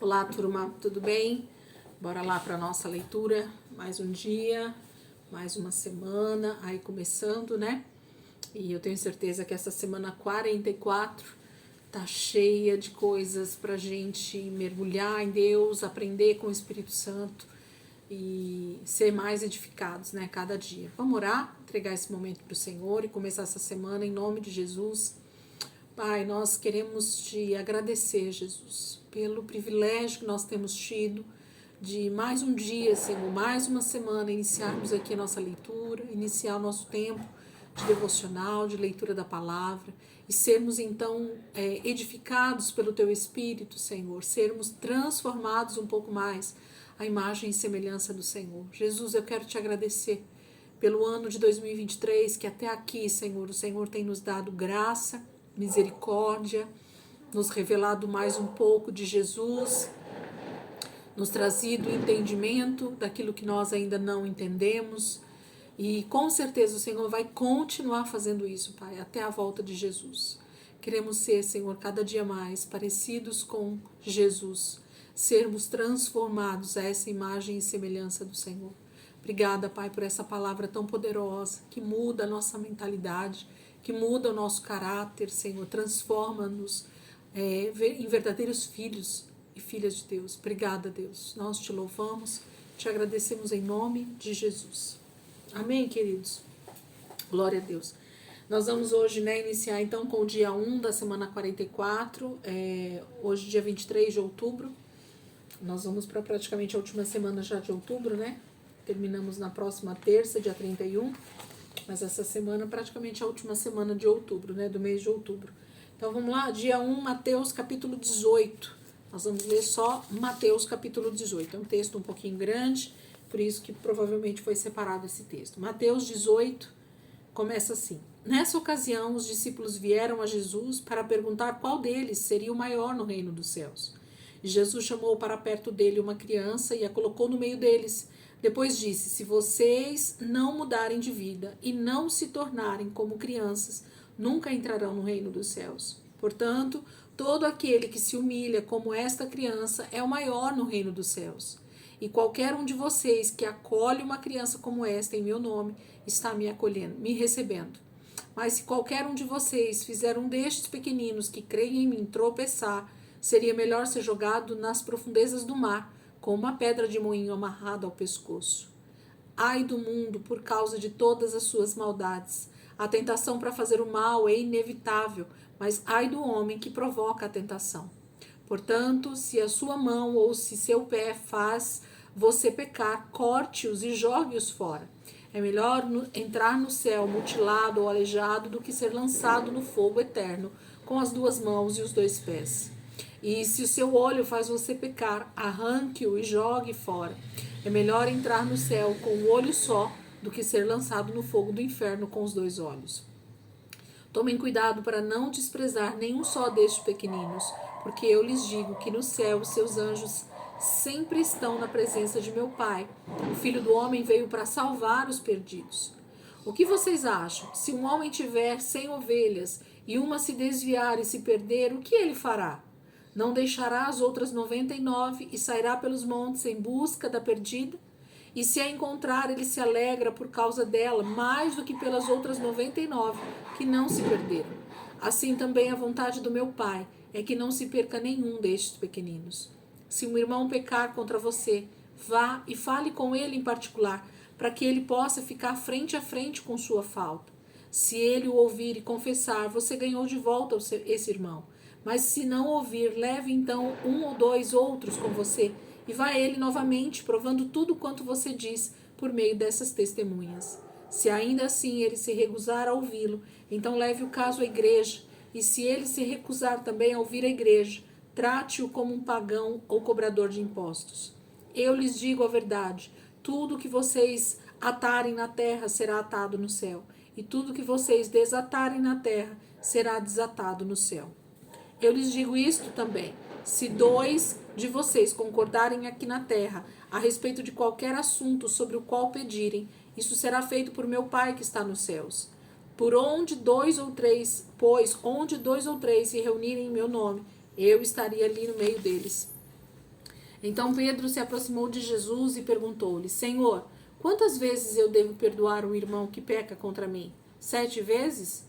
Olá, turma, tudo bem? Bora lá para nossa leitura. Mais um dia, mais uma semana, aí começando, né? E eu tenho certeza que essa semana 44 tá cheia de coisas pra gente mergulhar em Deus, aprender com o Espírito Santo e ser mais edificados, né? Cada dia. Vamos orar, entregar esse momento pro Senhor e começar essa semana em nome de Jesus. Pai, nós queremos te agradecer, Jesus, pelo privilégio que nós temos tido de mais um dia, Senhor, mais uma semana, iniciarmos aqui a nossa leitura, iniciar o nosso tempo de devocional, de leitura da palavra, e sermos então edificados pelo Teu Espírito, Senhor, sermos transformados um pouco mais à imagem e semelhança do Senhor. Jesus, eu quero te agradecer pelo ano de 2023, que até aqui, Senhor, o Senhor tem nos dado graça, misericórdia, nos revelado mais um pouco de Jesus, nos trazido entendimento daquilo que nós ainda não entendemos, e com certeza o Senhor vai continuar fazendo isso, Pai, até a volta de Jesus. Queremos ser, Senhor, cada dia mais parecidos com Jesus, sermos transformados a essa imagem e semelhança do Senhor. Obrigada, Pai, por essa palavra tão poderosa, que muda a nossa mentalidade, que muda o nosso caráter, Senhor, transforma-nos em verdadeiros filhos e filhas de Deus. Obrigada, Deus. Nós te louvamos, te agradecemos em nome de Jesus. Amém, queridos? Glória a Deus. Nós vamos hoje, iniciar então com o dia 1 da semana 44, hoje dia 23 de outubro. Nós vamos para praticamente a última semana já de outubro, né? Terminamos na próxima terça, dia 31. Mas essa semana praticamente a última semana de outubro, né, do mês de outubro. Então vamos lá, dia 1, Mateus capítulo 18. Nós vamos ler só Mateus capítulo 18. É um texto um pouquinho grande, por isso que provavelmente foi separado esse texto. Mateus 18 começa assim. Nessa ocasião, os discípulos vieram a Jesus para perguntar qual deles seria o maior no reino dos céus. E Jesus chamou para perto dele uma criança e a colocou no meio deles. Depois disse, se vocês não mudarem de vida e não se tornarem como crianças, nunca entrarão no reino dos céus. Portanto, todo aquele que se humilha como esta criança é o maior no reino dos céus. E qualquer um de vocês que acolhe uma criança como esta em meu nome, está me acolhendo, me recebendo. Mas se qualquer um de vocês fizer um destes pequeninos que creem em mim tropeçar, seria melhor ser jogado nas profundezas do mar, com uma pedra de moinho amarrada ao pescoço. Ai do mundo por causa de todas as suas maldades. A tentação para fazer o mal é inevitável, mas ai do homem que provoca a tentação. Portanto, se a sua mão ou se seu pé faz você pecar, corte-os e jogue-os fora. É melhor entrar no céu mutilado ou aleijado do que ser lançado no fogo eterno com as duas mãos e os dois pés. E se o seu olho faz você pecar, arranque-o e jogue fora. É melhor entrar no céu com um olho só do que ser lançado no fogo do inferno com os dois olhos. Tomem cuidado para não desprezar nenhum só destes pequeninos, porque eu lhes digo que no céu os seus anjos sempre estão na presença de meu Pai. O Filho do Homem veio para salvar os perdidos. O que vocês acham? Se um homem tiver 100 ovelhas e uma se desviar e se perder, o que ele fará? Não deixará as outras 99 e sairá pelos montes em busca da perdida? E se a encontrar, ele se alegra por causa dela, mais do que pelas outras 99 que não se perderam. Assim também a vontade do meu Pai é que não se perca nenhum destes pequeninos. Se um irmão pecar contra você, vá e fale com ele em particular, para que ele possa ficar frente a frente com sua falta. Se ele o ouvir e confessar, você ganhou de volta esse irmão. Mas se não ouvir, leve então um ou dois outros com você, e vá a ele novamente, provando tudo quanto você diz por meio dessas testemunhas. Se ainda assim ele se recusar a ouvi-lo, então leve o caso à igreja, e se ele se recusar também a ouvir a igreja, trate-o como um pagão ou cobrador de impostos. Eu lhes digo a verdade, tudo que vocês atarem na terra será atado no céu, e tudo que vocês desatarem na terra será desatado no céu. Eu lhes digo isto também, se 2 de vocês concordarem aqui na terra a respeito de qualquer assunto sobre o qual pedirem, isso será feito por meu Pai que está nos céus. Pois onde 2 ou 3 se reunirem em meu nome, eu estaria ali no meio deles. Então Pedro se aproximou de Jesus e perguntou-lhe: Senhor, quantas vezes eu devo perdoar um irmão que peca contra mim? 7 vezes?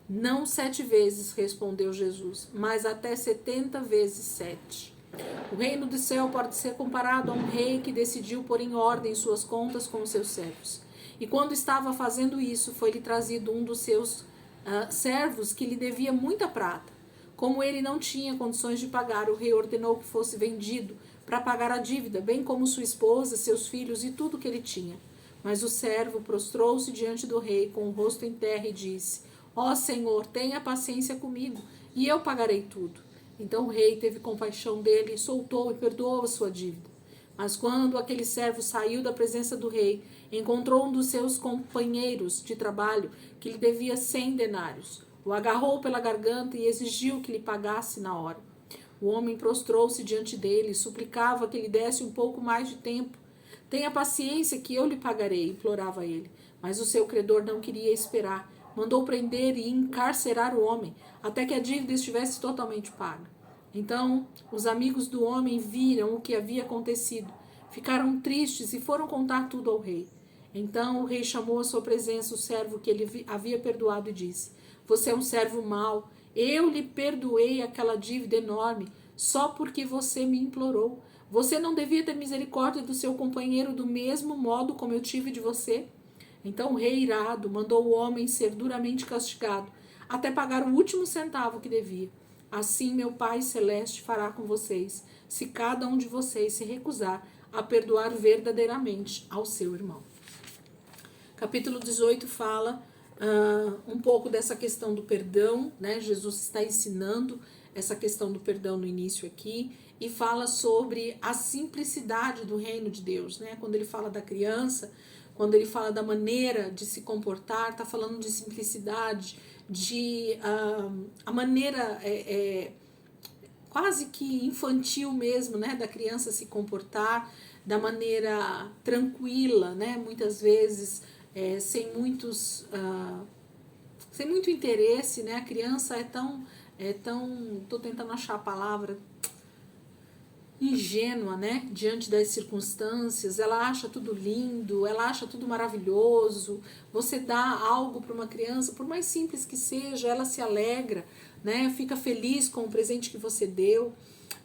Não 7 vezes, respondeu Jesus, mas até 70 vezes 7. O reino do céu pode ser comparado a um rei que decidiu pôr em ordem suas contas com os seus servos. E quando estava fazendo isso, foi-lhe trazido um dos seus servos que lhe devia muita prata. Como ele não tinha condições de pagar, o rei ordenou que fosse vendido para pagar a dívida, bem como sua esposa, seus filhos e tudo que ele tinha. Mas o servo prostrou-se diante do rei com o rosto em terra e disse: Ó Senhor, tenha paciência comigo, e eu pagarei tudo. Então o rei teve compaixão dele, soltou e perdoou a sua dívida. Mas quando aquele servo saiu da presença do rei, encontrou um dos seus companheiros de trabalho que lhe devia 100 denários. O agarrou pela garganta e exigiu que lhe pagasse na hora. O homem prostrou-se diante dele e suplicava que lhe desse um pouco mais de tempo. Tenha paciência que eu lhe pagarei, implorava ele. Mas o seu credor não queria esperar. Mandou prender e encarcerar o homem, até que a dívida estivesse totalmente paga. Então, os amigos do homem viram o que havia acontecido. Ficaram tristes e foram contar tudo ao rei. Então o rei chamou à sua presença o servo que ele havia perdoado e disse: Você é um servo mau. Eu lhe perdoei aquela dívida enorme só porque você me implorou. Você não devia ter misericórdia do seu companheiro do mesmo modo como eu tive de você? Então o rei, irado, mandou o homem ser duramente castigado, até pagar o último centavo que devia. Assim meu Pai Celeste fará com vocês, se cada um de vocês se recusar a perdoar verdadeiramente ao seu irmão. Capítulo 18 fala um pouco dessa questão do perdão, né? Jesus está ensinando essa questão do perdão no início aqui, e fala sobre a simplicidade do reino de Deus, né? Quando ele fala da criança, quando ele fala da maneira de se comportar, está falando de simplicidade, de a maneira quase que infantil mesmo, né, da criança se comportar, da maneira tranquila, né, muitas vezes sem muito interesse, né, a criança é tão, tô tentando achar a palavra, ingênua, né, diante das circunstâncias. Ela acha tudo lindo, ela acha tudo maravilhoso. Você dá algo para uma criança, por mais simples que seja, ela se alegra, né, fica feliz com o presente que você deu.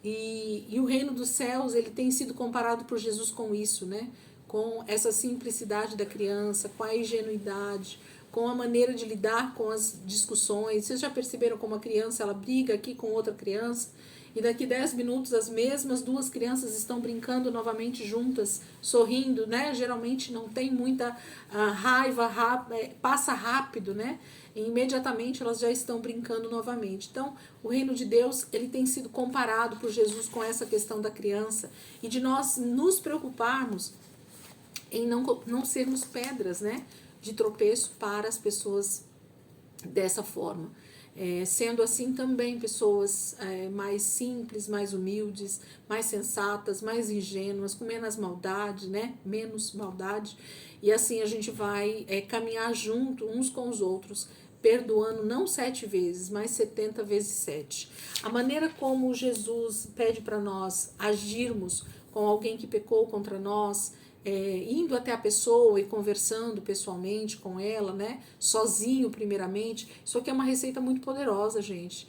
E o reino dos céus, ele tem sido comparado por Jesus com isso, né, com essa simplicidade da criança, com a ingenuidade, com a maneira de lidar com as discussões. Vocês já perceberam como a criança, ela briga aqui com outra criança, e daqui 10 minutos as mesmas duas crianças estão brincando novamente juntas, sorrindo, né? Geralmente não tem muita raiva, passa rápido, né? E imediatamente elas já estão brincando novamente. Então, o reino de Deus, ele tem sido comparado por Jesus com essa questão da criança, e de nós nos preocuparmos em não sermos pedras, né, de tropeço para as pessoas dessa forma. Sendo assim também pessoas mais simples, mais humildes, mais sensatas, mais ingênuas, com menos maldade, né? Menos maldade. E assim a gente vai caminhar junto uns com os outros, perdoando não 7 vezes, mas 70 vezes 7. A maneira como Jesus pede para nós agirmos com alguém que pecou contra nós, indo até a pessoa e conversando pessoalmente com ela, né, sozinho primeiramente, isso aqui é uma receita muito poderosa, gente.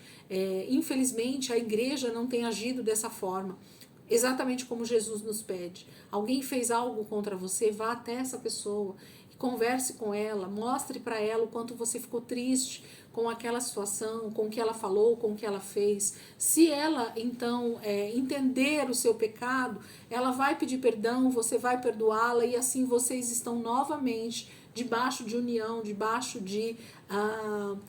Infelizmente a igreja não tem agido dessa forma, exatamente como Jesus nos pede. Alguém fez algo contra você, vá até essa pessoa, converse com ela, mostre para ela o quanto você ficou triste com aquela situação, com o que ela falou, com o que ela fez. Se ela, então, entender o seu pecado, ela vai pedir perdão, você vai perdoá-la, e assim vocês estão novamente debaixo de união, debaixo de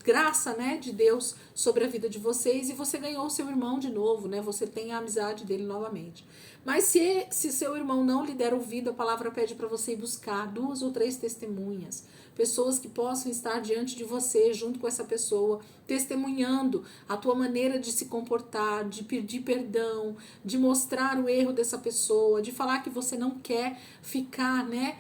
graça, né, de Deus sobre a vida de vocês, e você ganhou o seu irmão de novo, né, você tem a amizade dele novamente. Mas se seu irmão não lhe der ouvido, a palavra pede para você ir buscar 2 ou 3 testemunhas, pessoas que possam estar diante de você, junto com essa pessoa, testemunhando a tua maneira de se comportar, de pedir perdão, de mostrar o erro dessa pessoa, de falar que você não quer ficar, né,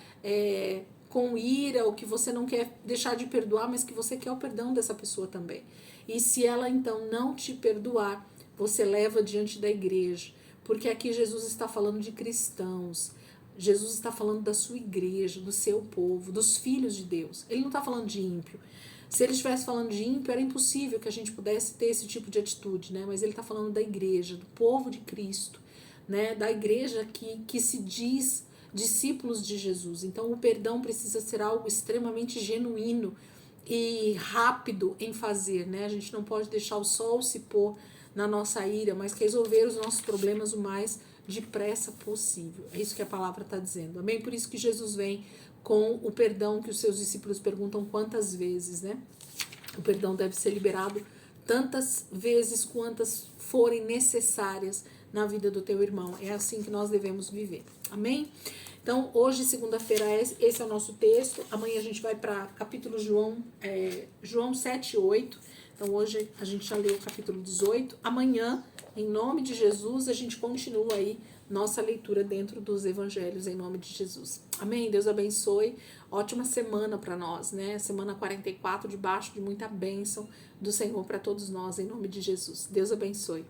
com ira, ou que você não quer deixar de perdoar, mas que você quer o perdão dessa pessoa também. E se ela então não te perdoar, você leva diante da igreja, Porque aqui Jesus está falando de cristãos. Jesus está falando da sua igreja, do seu povo, dos filhos de Deus. Ele não está falando de ímpio. Se ele estivesse falando de ímpio, era impossível que a gente pudesse ter esse tipo de atitude, né? Mas ele está falando da igreja, do povo de Cristo, né? Da igreja que se diz discípulos de Jesus. Então o perdão precisa ser algo extremamente genuíno e rápido em fazer, né? A gente não pode deixar o sol se pôr na nossa ira, mas resolver os nossos problemas o mais depressa possível. É isso que a palavra está dizendo. Amém? Por isso que Jesus vem com o perdão que os seus discípulos perguntam quantas vezes, né? O perdão deve ser liberado tantas vezes quantas forem necessárias na vida do teu irmão. É assim que nós devemos viver. Amém? Então, hoje, segunda-feira, esse é o nosso texto. Amanhã a gente vai para capítulo João 7 e 8. Então, hoje a gente já leu o capítulo 18. Amanhã, em nome de Jesus, a gente continua aí nossa leitura dentro dos evangelhos, em nome de Jesus. Amém? Deus abençoe. Ótima semana para nós, né? Semana 44, debaixo de muita bênção do Senhor para todos nós, em nome de Jesus. Deus abençoe.